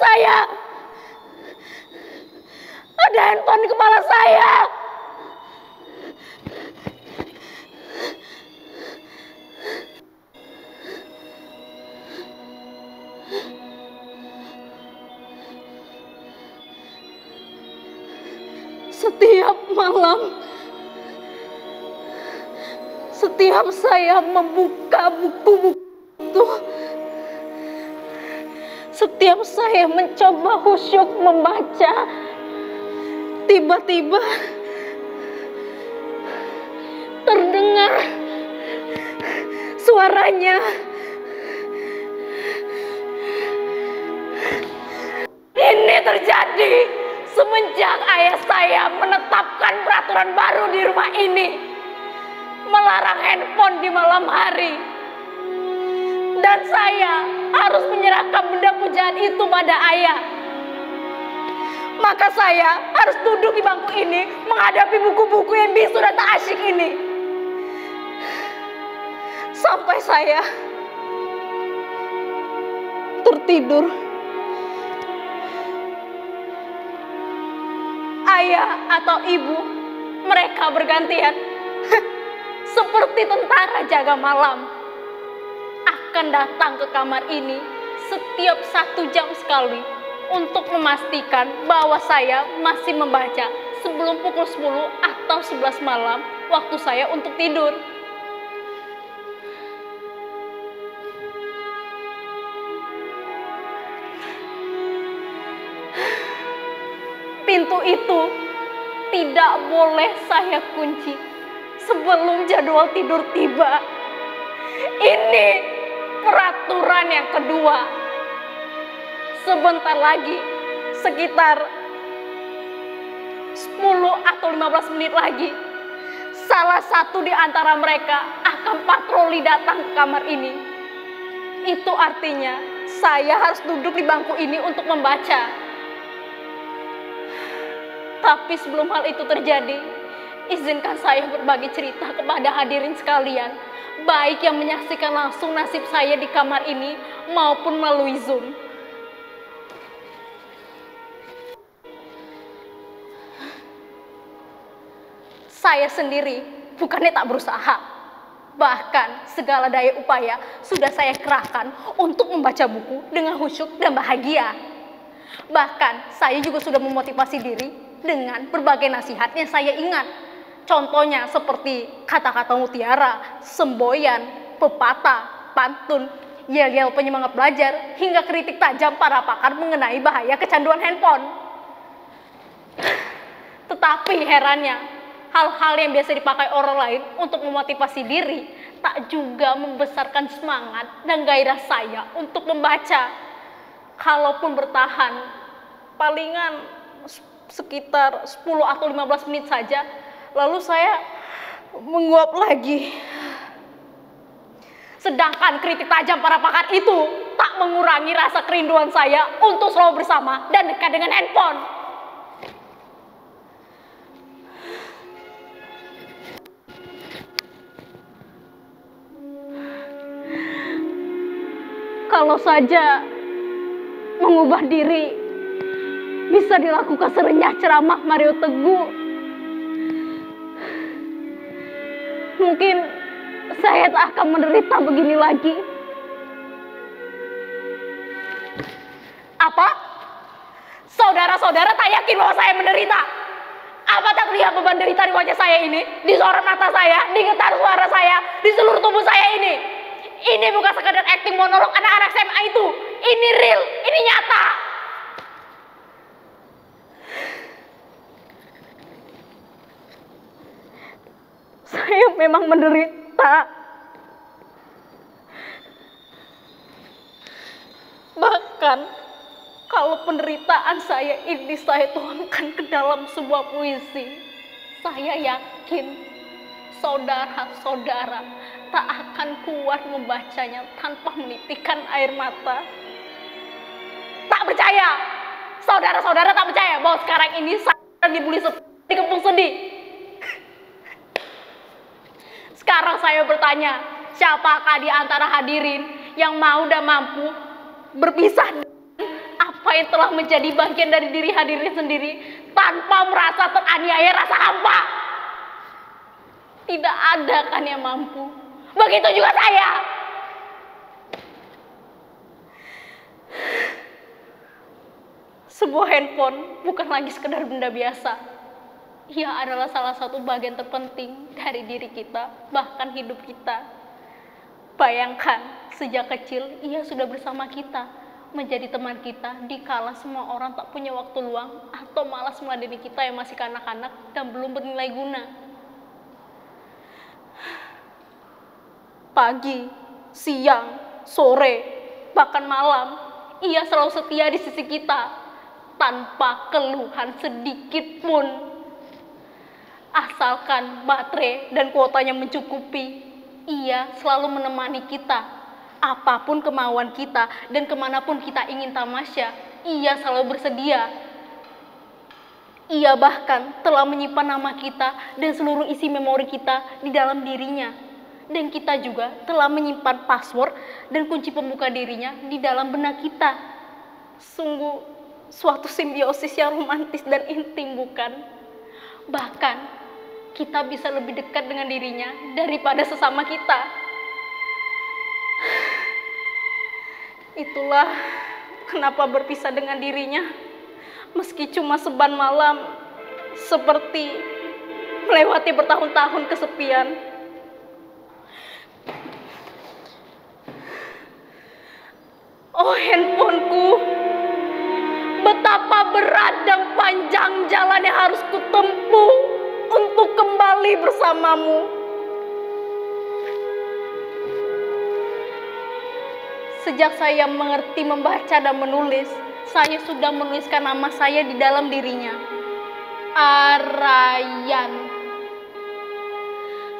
saya. Ada handphone di kepala saya. Setiap malam, setiap saya membuka buku-buku itu, setiap saya mencoba khusyuk membaca, tiba-tiba terdengar suaranya. Ini terjadi semenjak ayah saya menetapkan peraturan baru di rumah ini, melarang handphone di malam hari. Dan saya harus menyerahkan benda pujaan itu pada ayah. Maka saya harus duduk di bangku ini menghadapi buku-buku yang bisu dan tak asyik ini. Sampai saya tertidur. Ayah atau ibu, mereka bergantian seperti tentara jaga malam, akan datang ke kamar ini setiap 1 jam sekali untuk memastikan bahwa saya masih membaca sebelum pukul 10 atau 11 malam waktu saya untuk tidur. Pintu itu tidak boleh saya kunci sebelum jadwal tidur tiba. Ini peraturan yang kedua. Sebentar lagi, sekitar 10 atau 15 menit lagi, salah satu di antara mereka akan patroli datang ke kamar ini. Itu artinya saya harus duduk di bangku ini untuk membaca. Tapi sebelum hal itu terjadi, izinkan saya berbagi cerita kepada hadirin sekalian, baik yang menyaksikan langsung nasib saya di kamar ini maupun melalui Zoom. Saya sendiri bukannya tak berusaha, bahkan segala daya upaya sudah saya kerahkan untuk membaca buku dengan khusyuk dan bahagia. Bahkan saya juga sudah memotivasi diri dengan berbagai nasihat yang saya ingat. Contohnya seperti kata-kata mutiara, semboyan, pepatah, pantun, yel-yel penyemangat belajar, hingga kritik tajam para pakar mengenai bahaya kecanduan handphone. Tetapi herannya, hal-hal yang biasa dipakai orang lain untuk memotivasi diri tak juga membesarkan semangat dan gairah saya untuk membaca. Kalaupun bertahan, palingan sekitar 10 atau 15 menit saja, lalu saya menguap lagi. Sedangkan kritik tajam para pakar itu tak mengurangi rasa kerinduan saya untuk selalu bersama dan dekat dengan handphone. Kalau saja mengubah diri bisa dilakukan serenyah ceramah Mario Teguh, mungkin saya tak akan menderita begini lagi. Apa? Saudara-saudara tak yakin bahwa saya menderita? Apa tak terlihat beban derita di wajah saya ini, di sorot mata saya, di getar suara saya, di seluruh tubuh saya ini? Ini bukan sekadar akting monolog anak-anak SMA itu. Ini real, ini nyata. Saya memang menderita. Bahkan kalau penderitaan saya ini saya tuangkan ke dalam sebuah puisi, saya yakin saudara-saudara tak akan kuat membacanya tanpa menitikkan air mata. Tak percaya? Saudara-saudara tak percaya bahwa sekarang ini saya dibully dikepung sedih? Sekarang saya bertanya, siapakah di antara hadirin yang mau dan mampu berpisah dengan apa apa yang telah menjadi bagian dari diri hadirin sendiri tanpa merasa teraniaya rasa hampa. Tidak ada kan yang mampu. Begitu juga saya. Sebuah handphone bukan lagi sekedar benda biasa. Ia adalah salah satu bagian terpenting dari diri kita, bahkan hidup kita. Bayangkan, sejak kecil ia sudah bersama kita, menjadi teman kita di kala semua orang tak punya waktu luang atau malas meladeni kita yang masih kanak-kanak dan belum bernilai guna. Pagi, siang, sore, bahkan malam, ia selalu setia di sisi kita tanpa keluhan sedikit pun. Asalkan baterai dan kuotanya mencukupi, ia selalu menemani kita. Apapun kemauan kita dan kemanapun kita ingin tamasya, ia selalu bersedia. Ia bahkan telah menyimpan nama kita dan seluruh isi memori kita di dalam dirinya. Dan kita juga telah menyimpan password dan kunci pembuka dirinya di dalam benak kita. Sungguh suatu simbiosis yang romantis dan intim, bukan? Bahkan kita bisa lebih dekat dengan dirinya daripada sesama kita. Itulah kenapa berpisah dengan dirinya, meski cuma seban malam, seperti melewati bertahun-tahun kesepian. Oh handphoneku, betapa berat dan panjang jalan yang harus kutempuh untuk kembali bersamamu. Sejak saya mengerti membaca dan menulis, saya sudah menuliskan nama saya di dalam dirinya. Arayan.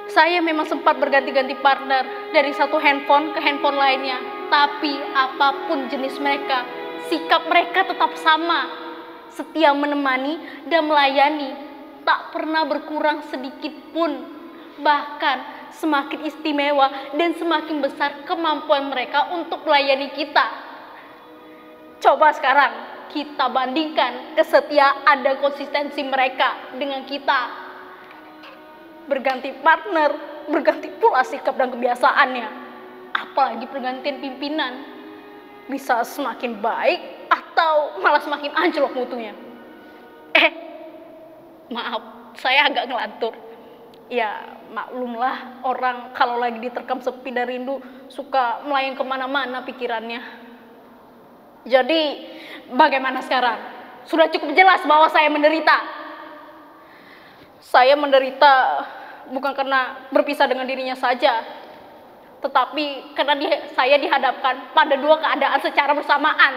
Saya memang sempat berganti-ganti partner dari satu handphone ke handphone lainnya. Tapi apapun jenis mereka, sikap mereka tetap sama. Setia menemani dan melayani. Tak pernah berkurang sedikit pun. Bahkan semakin istimewa dan semakin besar kemampuan mereka untuk melayani kita. Coba sekarang kita bandingkan kesetiaan dan konsistensi mereka dengan kita. Berganti partner, berganti pula sikap dan kebiasaannya. Apalagi pergantian pimpinan. Bisa semakin baik atau malah semakin anjlok mutunya. Maaf, saya agak ngelantur. Ya maklumlah, orang kalau lagi diterkam sepi dan rindu suka melayang kemana-mana pikirannya. Jadi bagaimana sekarang? Sudah cukup jelas bahwa saya menderita. Saya menderita bukan karena berpisah dengan dirinya saja, tetapi karena saya dihadapkan pada dua keadaan secara bersamaan.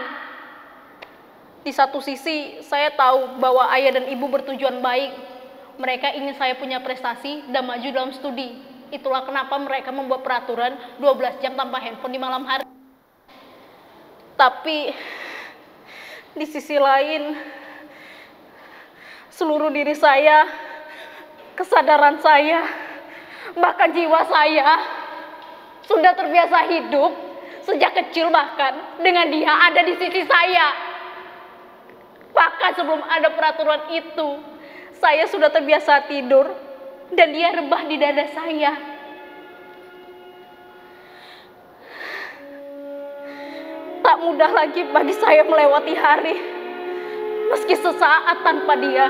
Di satu sisi, saya tahu bahwa ayah dan ibu bertujuan baik. Mereka ingin saya punya prestasi dan maju dalam studi. Itulah kenapa mereka membuat peraturan 12 jam tanpa handphone di malam hari. Tapi di sisi lain, seluruh diri saya, kesadaran saya, bahkan jiwa saya sudah terbiasa hidup sejak kecil, bahkan dengan dia ada di sisi saya. Bahkan sebelum ada peraturan itu, saya sudah terbiasa tidur dan dia rebah di dada saya. Tak mudah lagi bagi saya melewati hari, meski sesaat tanpa dia.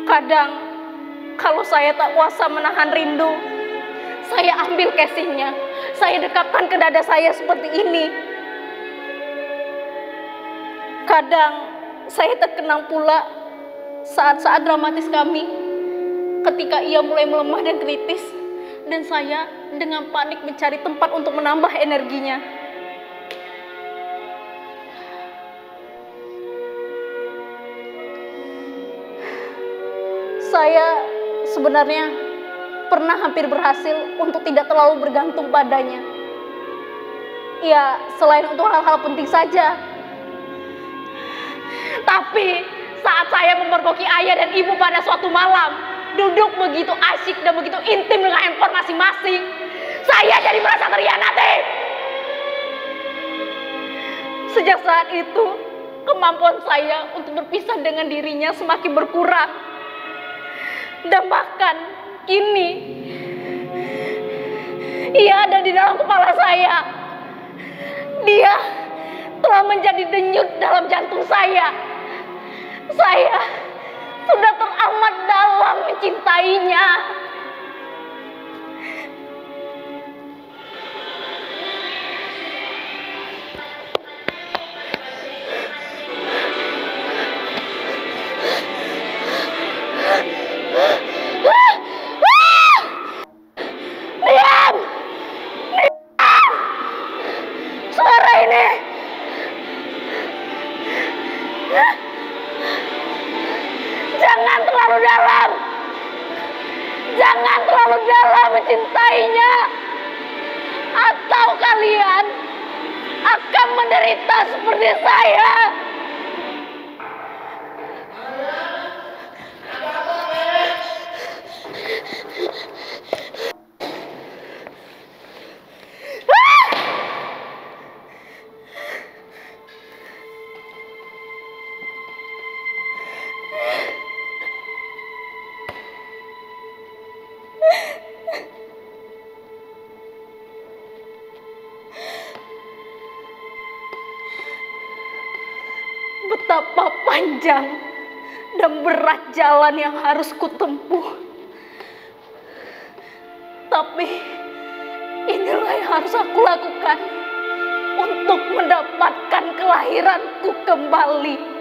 Kadang, kalau saya tak kuasa menahan rindu, saya ambil casingnya, saya dekapkan ke dada saya seperti ini. Kadang, saya terkenang pula saat-saat dramatis kami, ketika ia mulai melemah dan kritis, dan saya dengan panik mencari tempat untuk menambah energinya. Saya sebenarnya pernah hampir berhasil untuk tidak terlalu bergantung padanya. Ya, selain untuk hal-hal penting saja. Tapi saat saya memergoki ayah dan ibu pada suatu malam, duduk begitu asyik dan begitu intim dengan handphone masing-masing, saya jadi merasa terhianati. Sejak saat itu, kemampuan saya untuk berpisah dengan dirinya semakin berkurang. Dan bahkan kini, ia ada di dalam kepala saya. Dia telah menjadi denyut dalam jantung saya. Saya sudah teramat dalam mencintainya. Diam! Diam! Suara ini! Jangan terlalu dalam! Jangan terlalu dalam mencintainya! Atau kalian akan menderita seperti saya! Betapa panjang dan berat jalan yang harus kutempuh. Tapi inilah yang harus aku lakukan untuk mendapatkan kelahiranku kembali.